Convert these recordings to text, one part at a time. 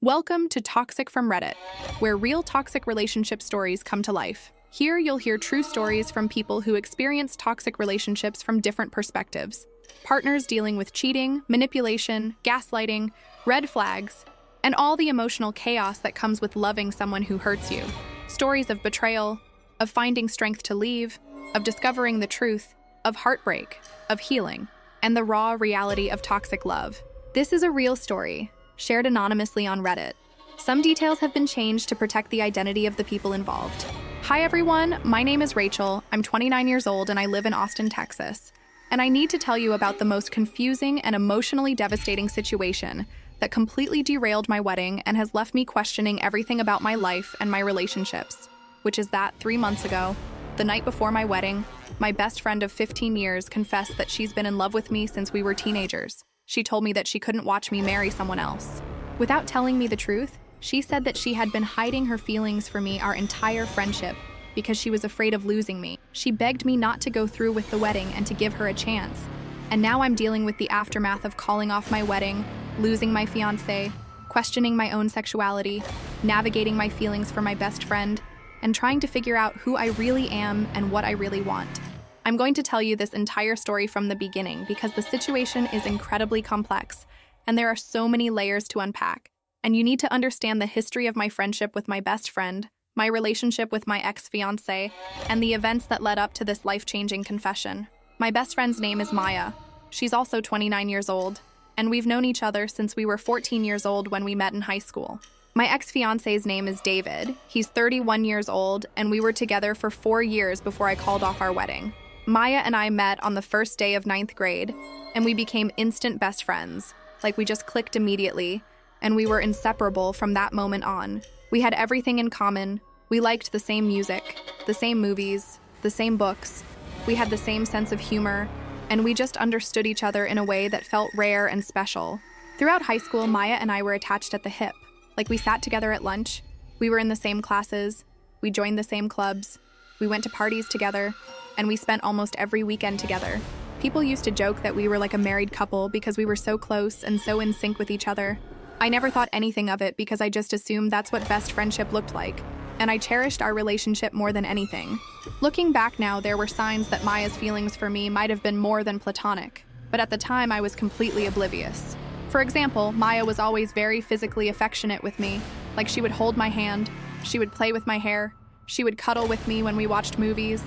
Welcome to Toxic from Reddit, where real toxic relationship stories come to life. Here you'll hear true stories from people who experience toxic relationships from different perspectives. Partners dealing with cheating, manipulation, gaslighting, red flags, and all the emotional chaos that comes with loving someone who hurts you. Stories of betrayal, of finding strength to leave, of discovering the truth, of heartbreak, of healing, and the raw reality of toxic love. This is a real story, shared anonymously on Reddit. Some details have been changed to protect the identity of the people involved. Hi everyone, my name is Rachel, I'm 29 years old and I live in Austin, Texas. And I need to tell you about the most confusing and emotionally devastating situation that completely derailed my wedding and has left me questioning everything about my life and my relationships. Which is that 3 months ago, the night before my wedding, my best friend of 15 years confessed that she's been in love with me since we were teenagers. She told me that she couldn't watch me marry someone else. Without telling me the truth, she said that she had been hiding her feelings for me our entire friendship because she was afraid of losing me. She begged me not to go through with the wedding and to give her a chance. And now I'm dealing with the aftermath of calling off my wedding, losing my fiancé, questioning my own sexuality, navigating my feelings for my best friend, and trying to figure out who I really am and what I really want. I'm going to tell you this entire story from the beginning because the situation is incredibly complex and there are so many layers to unpack. And you need to understand the history of my friendship with my best friend, my relationship with my ex-fiancé, and the events that led up to this life-changing confession. My best friend's name is Maya. She's also 29 years old, and we've known each other since we were 14 years old when we met in high school. My ex-fiancé's name is David. He's 31 years old, and we were together for 4 years before I called off our wedding. Maya and I met on the first day of 9th grade, and we became instant best friends. Like we just clicked immediately, and we were inseparable from that moment on. We had everything in common. We liked the same music, the same movies, the same books. We had the same sense of humor, and we just understood each other in a way that felt rare and special. Throughout high school, Maya and I were attached at the hip. Like we sat together at lunch, we were in the same classes, we joined the same clubs, we went to parties together, and we spent almost every weekend together. People used to joke that we were like a married couple because we were so close and so in sync with each other. I never thought anything of it because I just assumed that's what best friendship looked like, and I cherished our relationship more than anything. Looking back now, there were signs that Maya's feelings for me might have been more than platonic, but at the time I was completely oblivious. For example, Maya was always very physically affectionate with me, like she would hold my hand, she would play with my hair, she would cuddle with me when we watched movies,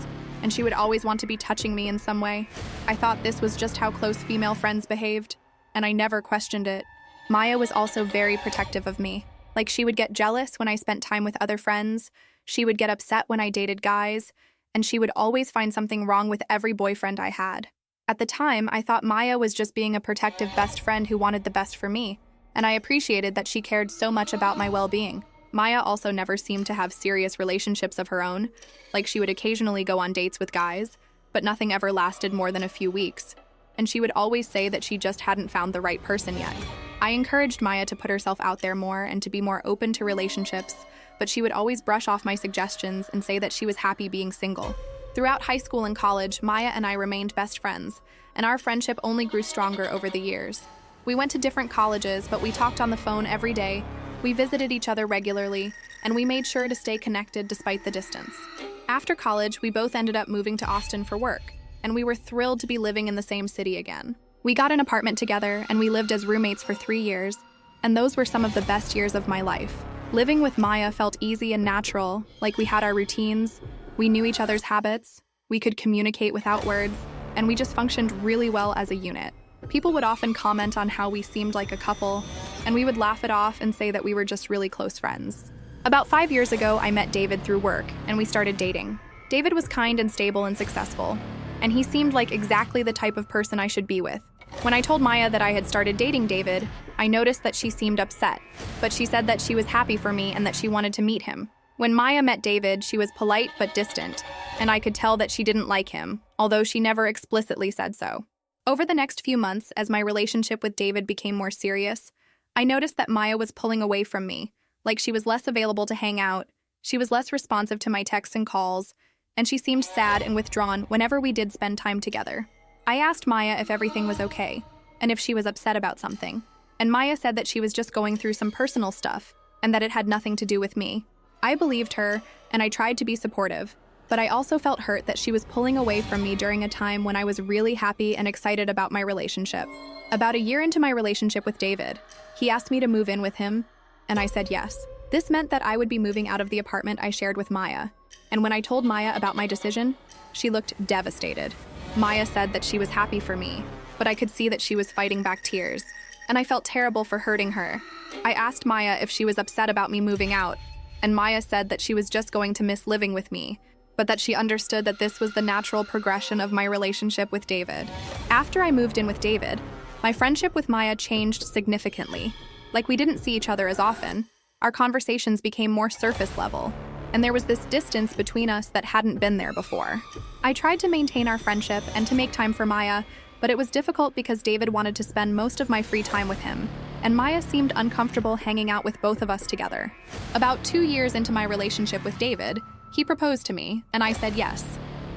and she would always want to be touching me in some way. I thought this was just how close female friends behaved, and I never questioned it. Maya was also very protective of me. Like she would get jealous when I spent time with other friends, she would get upset when I dated guys, and she would always find something wrong with every boyfriend I had. At the time, I thought Maya was just being a protective best friend who wanted the best for me, and I appreciated that she cared so much about my well-being. Maya also never seemed to have serious relationships of her own, like she would occasionally go on dates with guys, but nothing ever lasted more than a few weeks, and she would always say that she just hadn't found the right person yet. I encouraged Maya to put herself out there more and to be more open to relationships, but she would always brush off my suggestions and say that she was happy being single. Throughout high school and college, Maya and I remained best friends, and our friendship only grew stronger over the years. We went to different colleges, but we talked on the phone every day. We visited each other regularly, and we made sure to stay connected despite the distance. After college, we both ended up moving to Austin for work, and we were thrilled to be living in the same city again. We got an apartment together, and we lived as roommates for 3 years, and those were some of the best years of my life. Living with Maya felt easy and natural, like we had our routines, we knew each other's habits, we could communicate without words, and we just functioned really well as a unit. People would often comment on how we seemed like a couple, and we would laugh it off and say that we were just really close friends. About 5 years ago, I met David through work, and we started dating. David was kind and stable and successful, and he seemed like exactly the type of person I should be with. When I told Maya that I had started dating David, I noticed that she seemed upset, but she said that she was happy for me and that she wanted to meet him. When Maya met David, she was polite but distant, and I could tell that she didn't like him, although she never explicitly said so. Over the next few months, as my relationship with David became more serious, I noticed that Maya was pulling away from me, like she was less available to hang out, she was less responsive to my texts and calls, and she seemed sad and withdrawn whenever we did spend time together. I asked Maya if everything was okay, and if she was upset about something. and Maya said that she was just going through some personal stuff and that it had nothing to do with me. I believed her, and I tried to be supportive, but I also felt hurt that she was pulling away from me during a time when I was really happy and excited about my relationship. About a year into my relationship with David, he asked me to move in with him, and I said yes. This meant that I would be moving out of the apartment I shared with Maya, and when I told Maya about my decision, she looked devastated. Maya said that she was happy for me, but I could see that she was fighting back tears, and I felt terrible for hurting her. I asked Maya if she was upset about me moving out, and Maya said that she was just going to miss living with me, but that she understood that this was the natural progression of my relationship with David. After I moved in with David, my friendship with Maya changed significantly. Like, we didn't see each other as often. Our conversations became more surface level, and there was this distance between us that hadn't been there before. I tried to maintain our friendship and to make time for Maya, but it was difficult because David wanted to spend most of my free time with him, and Maya seemed uncomfortable hanging out with both of us together. About 2 years into my relationship with David, he proposed to me, and I said yes.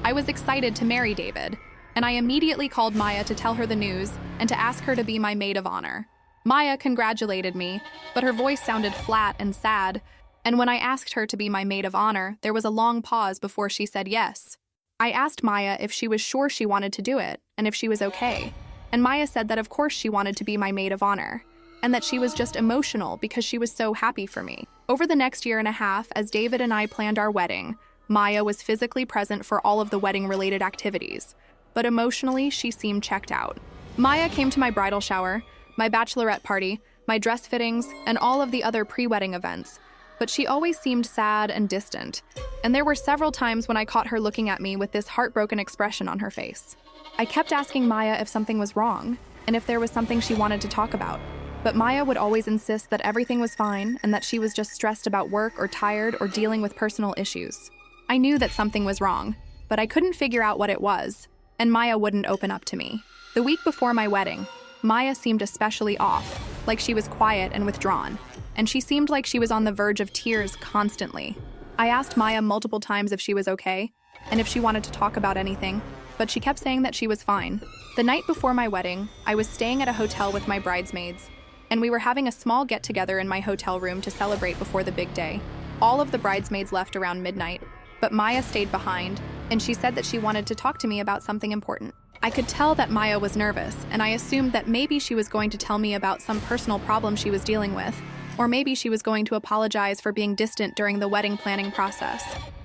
I was excited to marry David, and I immediately called Maya to tell her the news and to ask her to be my maid of honor. Maya congratulated me, but her voice sounded flat and sad, and when I asked her to be my maid of honor, there was a long pause before she said yes. I asked Maya if she was sure she wanted to do it, and if she was okay, and Maya said that of course she wanted to be my maid of honor, and that she was just emotional because she was so happy for me. Over the next year and a half, as David and I planned our wedding, Maya was physically present for all of the wedding-related activities, but emotionally she seemed checked out. Maya came to my bridal shower, my bachelorette party, my dress fittings, and all of the other pre-wedding events, but she always seemed sad and distant, and there were several times when I caught her looking at me with this heartbroken expression on her face. I kept asking Maya if something was wrong, and if there was something she wanted to talk about, but Maya would always insist that everything was fine and that she was just stressed about work or tired or dealing with personal issues. I knew that something was wrong, but I couldn't figure out what it was, and Maya wouldn't open up to me. The week before my wedding, Maya seemed especially off, like she was quiet and withdrawn, and she seemed like she was on the verge of tears constantly. I asked Maya multiple times if she was okay, and if she wanted to talk about anything, but she kept saying that she was fine. The night before my wedding, I was staying at a hotel with my bridesmaids, and we were having a small get-together in my hotel room to celebrate before the big day. All of the bridesmaids left around midnight, but Maya stayed behind, and she said that she wanted to talk to me about something important. I could tell that Maya was nervous, and I assumed that maybe she was going to tell me about some personal problem she was dealing with, or maybe she was going to apologize for being distant during the wedding planning process.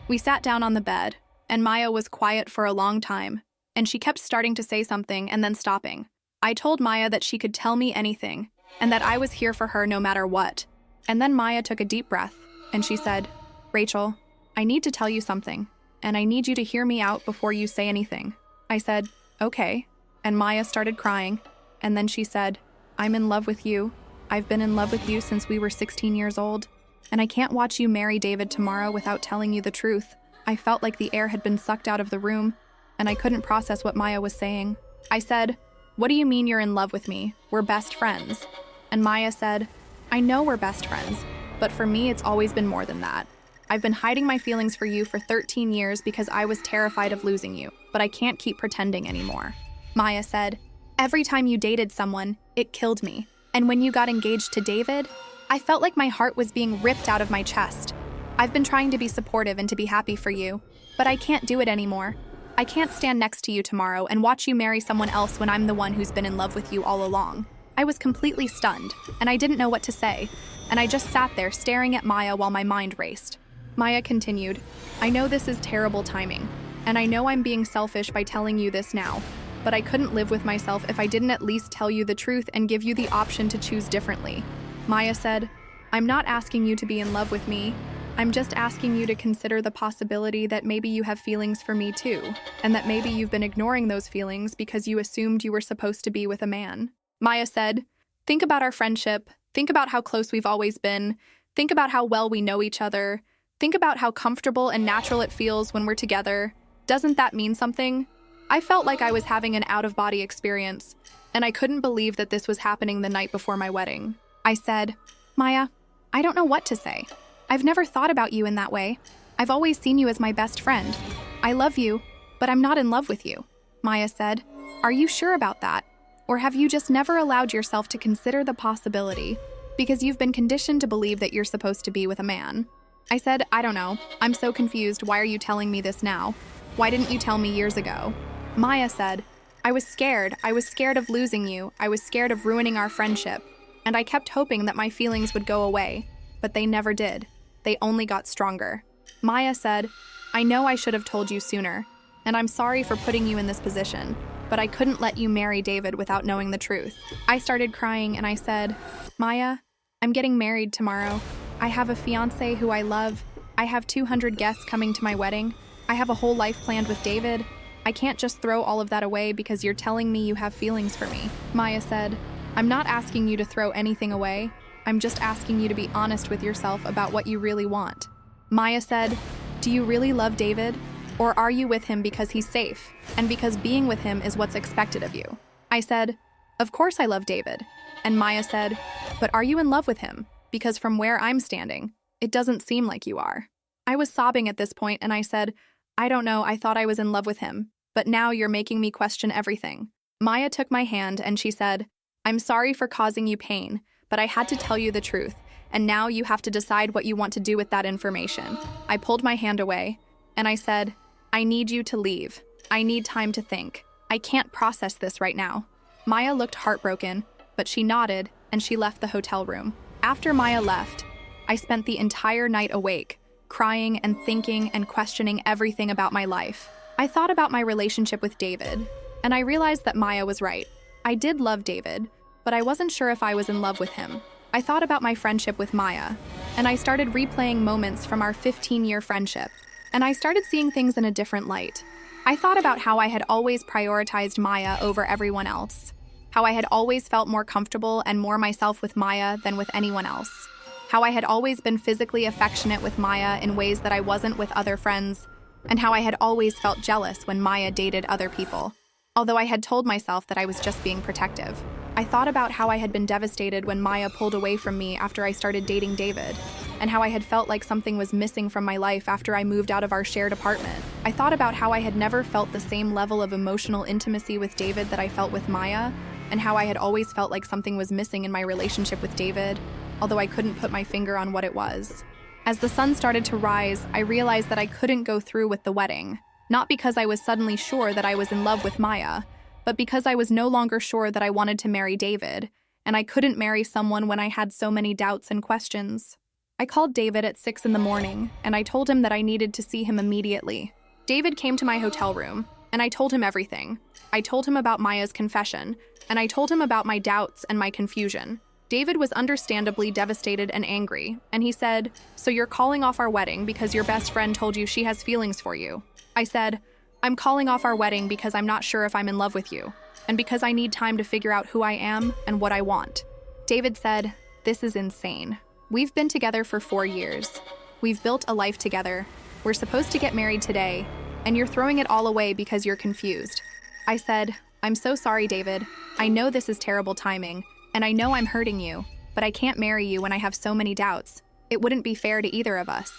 We sat down on the bed, and Maya was quiet for a long time, and she kept starting to say something and then stopping. I told Maya that she could tell me anything, and that I was here for her no matter what. And then Maya took a deep breath, and she said, "Rachel, I need to tell you something, and I need you to hear me out before you say anything." I said, "Okay," and Maya started crying, and then she said, "I'm in love with you. I've been in love with you since we were 16 years old, and I can't watch you marry David tomorrow without telling you the truth." I felt like the air had been sucked out of the room, and I couldn't process what Maya was saying. I said, "What do you mean you're in love with me? We're best friends." And Maya said, "I know we're best friends, but for me it's always been more than that. I've been hiding my feelings for you for 13 years because I was terrified of losing you, but I can't keep pretending anymore." Maya said, "Every time you dated someone, it killed me. And when you got engaged to David, I felt like my heart was being ripped out of my chest. I've been trying to be supportive and to be happy for you, but I can't do it anymore. I can't stand next to you tomorrow and watch you marry someone else when I'm the one who's been in love with you all along." I was completely stunned, and I didn't know what to say, and I just sat there staring at Maya while my mind raced. Maya continued, "I know this is terrible timing, and I know I'm being selfish by telling you this now, but I couldn't live with myself if I didn't at least tell you the truth and give you the option to choose differently." Maya said, "I'm not asking you to be in love with me. I'm just asking you to consider the possibility that maybe you have feelings for me too, and that maybe you've been ignoring those feelings because you assumed you were supposed to be with a man." Maya said, "Think about our friendship. Think about how close we've always been. Think about how well we know each other. Think about how comfortable and natural it feels when we're together. Doesn't that mean something?" I felt like I was having an out-of-body experience, and I couldn't believe that this was happening the night before my wedding. I said, "Maya, I don't know what to say. I've never thought about you in that way. I've always seen you as my best friend. I love you, but I'm not in love with you." Maya said, "Are you sure about that?" Or have you just never allowed yourself to consider the possibility because you've been conditioned to believe that you're supposed to be with a man? I said, I don't know. I'm so confused. Why are you telling me this now? Why didn't you tell me years ago? Maya said, I was scared. I was scared of losing you. I was scared of ruining our friendship. And I kept hoping that my feelings would go away, but they never did. They only got stronger. Maya said, I know I should have told you sooner, and I'm sorry for putting you in this position, but I couldn't let you marry David without knowing the truth. I started crying and I said, Maya, I'm getting married tomorrow. I have a fiance who I love. I have 200 guests coming to my wedding. I have a whole life planned with David. I can't just throw all of that away because you're telling me you have feelings for me. Maya said, I'm not asking you to throw anything away. I'm just asking you to be honest with yourself about what you really want. Maya said, do you really love David? Or are you with him because he's safe, and because being with him is what's expected of you? I said, of course I love David. And Maya said, but are you in love with him? Because from where I'm standing, it doesn't seem like you are. I was sobbing at this point and I said, I don't know, I thought I was in love with him, but now you're making me question everything. Maya took my hand and she said, I'm sorry for causing you pain, but I had to tell you the truth, and now you have to decide what you want to do with that information. I pulled my hand away and I said, I need you to leave. I need time to think. I can't process this right now. Maya looked heartbroken, but she nodded and she left the hotel room. After Maya left, I spent the entire night awake, crying and thinking and questioning everything about my life. I thought about my relationship with David, and I realized that Maya was right. I did love David, but I wasn't sure if I was in love with him. I thought about my friendship with Maya, and I started replaying moments from our 15-year friendship, and I started seeing things in a different light. I thought about how I had always prioritized Maya over everyone else, how I had always felt more comfortable and more myself with Maya than with anyone else, how I had always been physically affectionate with Maya in ways that I wasn't with other friends, and how I had always felt jealous when Maya dated other people, although I had told myself that I was just being protective. I thought about how I had been devastated when Maya pulled away from me after I started dating David, and how I had felt like something was missing from my life after I moved out of our shared apartment. I thought about how I had never felt the same level of emotional intimacy with David that I felt with Maya, and how I had always felt like something was missing in my relationship with David, although I couldn't put my finger on what it was. As the sun started to rise, I realized that I couldn't go through with the wedding, not because I was suddenly sure that I was in love with Maya, but because I was no longer sure that I wanted to marry David, and I couldn't marry someone when I had so many doubts and questions. I called David at 6 in the morning, and I told him that I needed to see him immediately. David came to my hotel room, and I told him everything. I told him about Maya's confession, and I told him about my doubts and my confusion. David was understandably devastated and angry, and he said, "So you're calling off our wedding because your best friend told you she has feelings for you?" I said, "I'm calling off our wedding because I'm not sure if I'm in love with you, and because I need time to figure out who I am and what I want." David said, "This is insane. We've been together for 4 years. We've built a life together. We're supposed to get married today, and you're throwing it all away because you're confused." I said, "I'm so sorry, David. I know this is terrible timing, and I know I'm hurting you, but I can't marry you when I have so many doubts. It wouldn't be fair to either of us."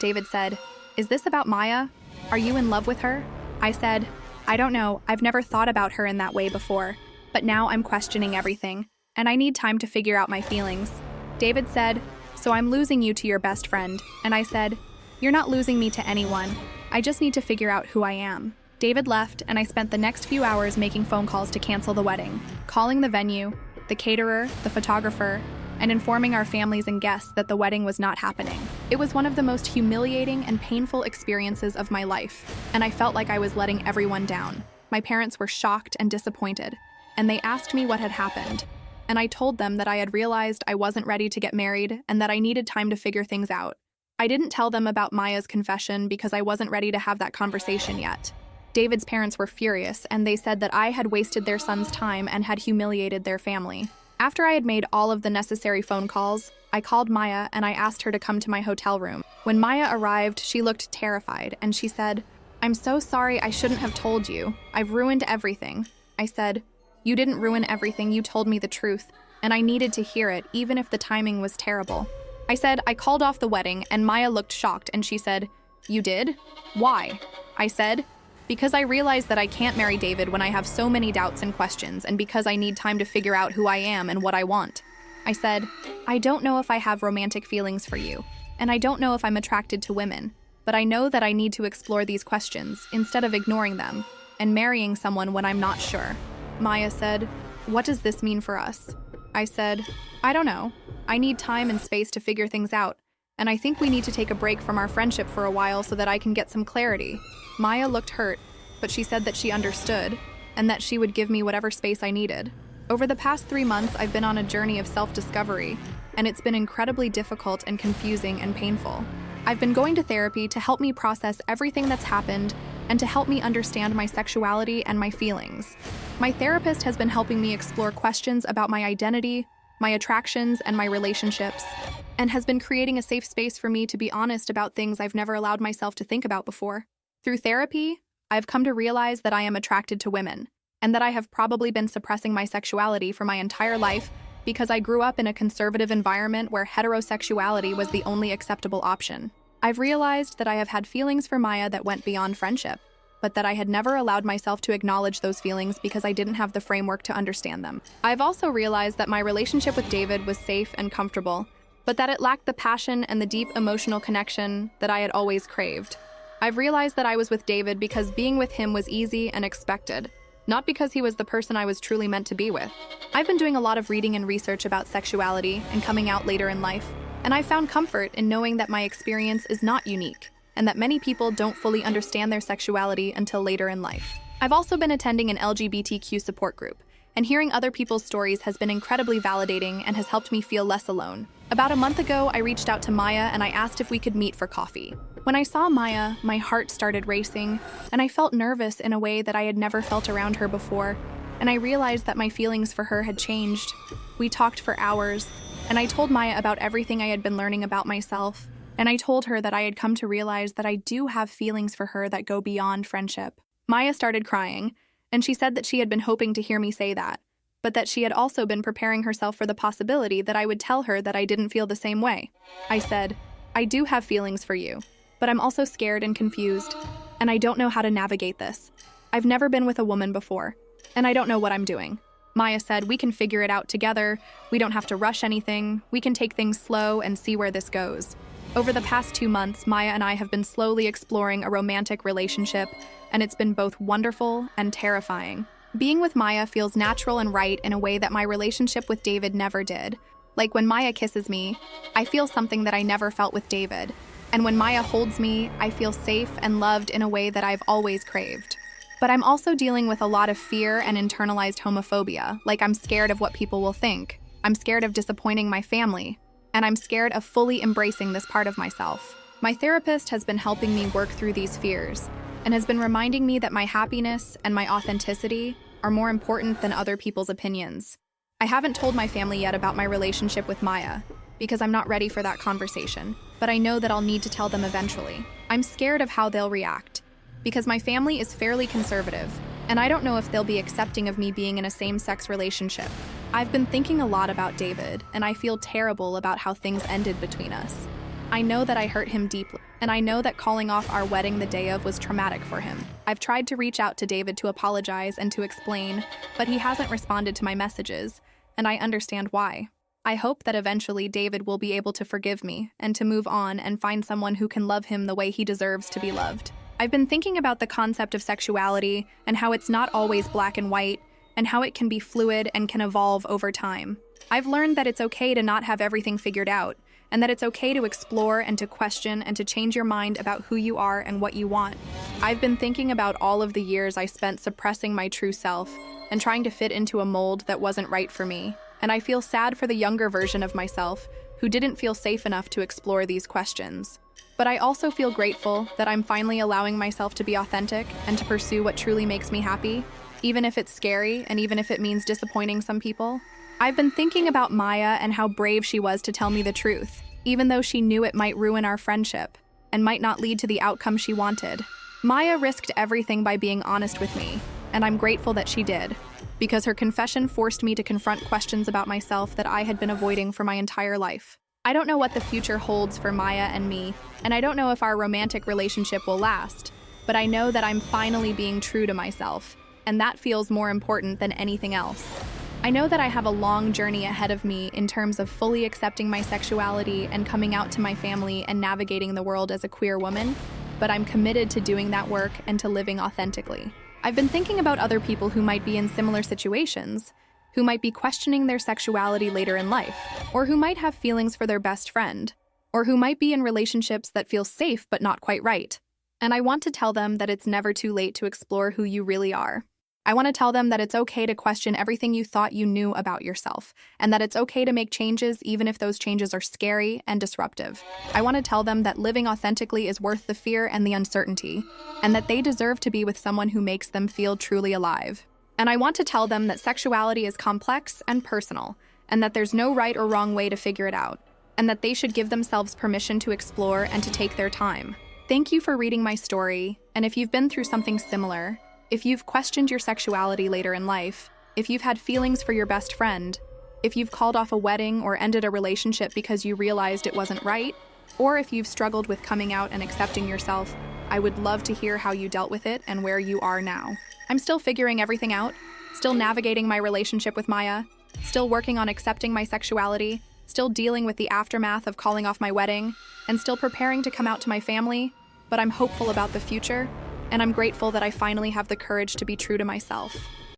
David said, "Is this about Maya? Are you in love with her?" I said, "I don't know. I've never thought about her in that way before, but now I'm questioning everything, and I need time to figure out my feelings." David said, "So I'm losing you to your best friend," and I said, "You're not losing me to anyone. I just need to figure out who I am." David left, and I spent the next few hours making phone calls to cancel the wedding, calling the venue, the caterer, the photographer, and informing our families and guests that the wedding was not happening. It was one of the most humiliating and painful experiences of my life, and I felt like I was letting everyone down. My parents were shocked and disappointed, and they asked me what had happened, and I told them that I had realized I wasn't ready to get married and that I needed time to figure things out. I didn't tell them about Maya's confession because I wasn't ready to have that conversation yet. David's parents were furious, and they said that I had wasted their son's time and had humiliated their family. After I had made all of the necessary phone calls, I called Maya and I asked her to come to my hotel room. When Maya arrived, she looked terrified, and she said, "I'm so sorry, I shouldn't have told you. I've ruined everything." I said, "You didn't ruin everything, you told me the truth, and I needed to hear it, even if the timing was terrible." I said, "I called off the wedding," and Maya looked shocked, and she said, "You did? Why?" I said, Because I realized that I can't marry David when I have so many doubts and questions, and because I need time to figure out who I am and what I want. I said, I don't know if I have romantic feelings for you, and I don't know if I'm attracted to women, but I know that I need to explore these questions instead of ignoring them and marrying someone when I'm not sure. Maya said, what does this mean for us? I said, I don't know. I need time and space to figure things out, and I think we need to take a break from our friendship for a while so that I can get some clarity. Maya looked hurt, but she said that she understood and that she would give me whatever space I needed. Over the past 3 months, I've been on a journey of self-discovery, and it's been incredibly difficult and confusing and painful. I've been going to therapy to help me process everything that's happened and to help me understand my sexuality and my feelings. My therapist has been helping me explore questions about my identity, my attractions, and my relationships, and has been creating a safe space for me to be honest about things I've never allowed myself to think about before. Through therapy, I've come to realize that I am attracted to women, and that I have probably been suppressing my sexuality for my entire life because I grew up in a conservative environment where heterosexuality was the only acceptable option. I've realized that I have had feelings for Maya that went beyond friendship, but that I had never allowed myself to acknowledge those feelings because I didn't have the framework to understand them. I've also realized that my relationship with David was safe and comfortable, but that it lacked the passion and the deep emotional connection that I had always craved. I've realized that I was with David because being with him was easy and expected, not because he was the person I was truly meant to be with. I've been doing a lot of reading and research about sexuality and coming out later in life, and I found comfort in knowing that my experience is not unique, and that many people don't fully understand their sexuality until later in life. I've also been attending an LGBTQ support group, and hearing other people's stories has been incredibly validating and has helped me feel less alone. About a month ago, I reached out to Maya and I asked if we could meet for coffee. When I saw Maya, my heart started racing, and I felt nervous in a way that I had never felt around her before, and I realized that my feelings for her had changed. We talked for hours, and I told Maya about everything I had been learning about myself, and I told her that I had come to realize that I do have feelings for her that go beyond friendship. Maya started crying, and she said that she had been hoping to hear me say that, but that she had also been preparing herself for the possibility that I would tell her that I didn't feel the same way. I said, I do have feelings for you, but I'm also scared and confused, and I don't know how to navigate this. I've never been with a woman before, and I don't know what I'm doing. Maya said, we can figure it out together. We don't have to rush anything. We can take things slow and see where this goes. Over the past 2 months, Maya and I have been slowly exploring a romantic relationship, and it's been both wonderful and terrifying. Being with Maya feels natural and right in a way that my relationship with David never did. Like when Maya kisses me, I feel something that I never felt with David. And when Maya holds me, I feel safe and loved in a way that I've always craved. But I'm also dealing with a lot of fear and internalized homophobia, like I'm scared of what people will think. I'm scared of disappointing my family, and I'm scared of fully embracing this part of myself. My therapist has been helping me work through these fears, and has been reminding me that my happiness and my authenticity are more important than other people's opinions. I haven't told my family yet about my relationship with Maya, because I'm not ready for that conversation, but I know that I'll need to tell them eventually. I'm scared of how they'll react, because my family is fairly conservative, and I don't know if they'll be accepting of me being in a same-sex relationship. I've been thinking a lot about David, and I feel terrible about how things ended between us. I know that I hurt him deeply, and I know that calling off our wedding the day of was traumatic for him. I've tried to reach out to David to apologize and to explain, but he hasn't responded to my messages, and I understand why. I hope that eventually David will be able to forgive me and to move on and find someone who can love him the way he deserves to be loved. I've been thinking about the concept of sexuality and how it's not always black and white, and how it can be fluid and can evolve over time. I've learned that it's okay to not have everything figured out, and that it's okay to explore and to question and to change your mind about who you are and what you want. I've been thinking about all of the years I spent suppressing my true self and trying to fit into a mold that wasn't right for me, and I feel sad for the younger version of myself who didn't feel safe enough to explore these questions. But I also feel grateful that I'm finally allowing myself to be authentic and to pursue what truly makes me happy, even if it's scary and even if it means disappointing some people. I've been thinking about Maya and how brave she was to tell me the truth, even though she knew it might ruin our friendship and might not lead to the outcome she wanted. Maya risked everything by being honest with me, and I'm grateful that she did, because her confession forced me to confront questions about myself that I had been avoiding for my entire life. I don't know what the future holds for Maya and me, and I don't know if our romantic relationship will last, but I know that I'm finally being true to myself, and that feels more important than anything else. I know that I have a long journey ahead of me in terms of fully accepting my sexuality and coming out to my family and navigating the world as a queer woman, but I'm committed to doing that work and to living authentically. I've been thinking about other people who might be in similar situations, who might be questioning their sexuality later in life, or who might have feelings for their best friend, or who might be in relationships that feel safe but not quite right. And I want to tell them that it's never too late to explore who you really are. I want to tell them that it's okay to question everything you thought you knew about yourself, and that it's okay to make changes even if those changes are scary and disruptive. I want to tell them that living authentically is worth the fear and the uncertainty, and that they deserve to be with someone who makes them feel truly alive. And I want to tell them that sexuality is complex and personal, and that there's no right or wrong way to figure it out, and that they should give themselves permission to explore and to take their time. Thank you for reading my story, and if you've been through something similar, if you've questioned your sexuality later in life, if you've had feelings for your best friend, if you've called off a wedding or ended a relationship because you realized it wasn't right, or if you've struggled with coming out and accepting yourself, I would love to hear how you dealt with it and where you are now. I'm still figuring everything out, still navigating my relationship with Maya, still working on accepting my sexuality, still dealing with the aftermath of calling off my wedding, and still preparing to come out to my family, but I'm hopeful about the future, and I'm grateful that I finally have the courage to be true to myself.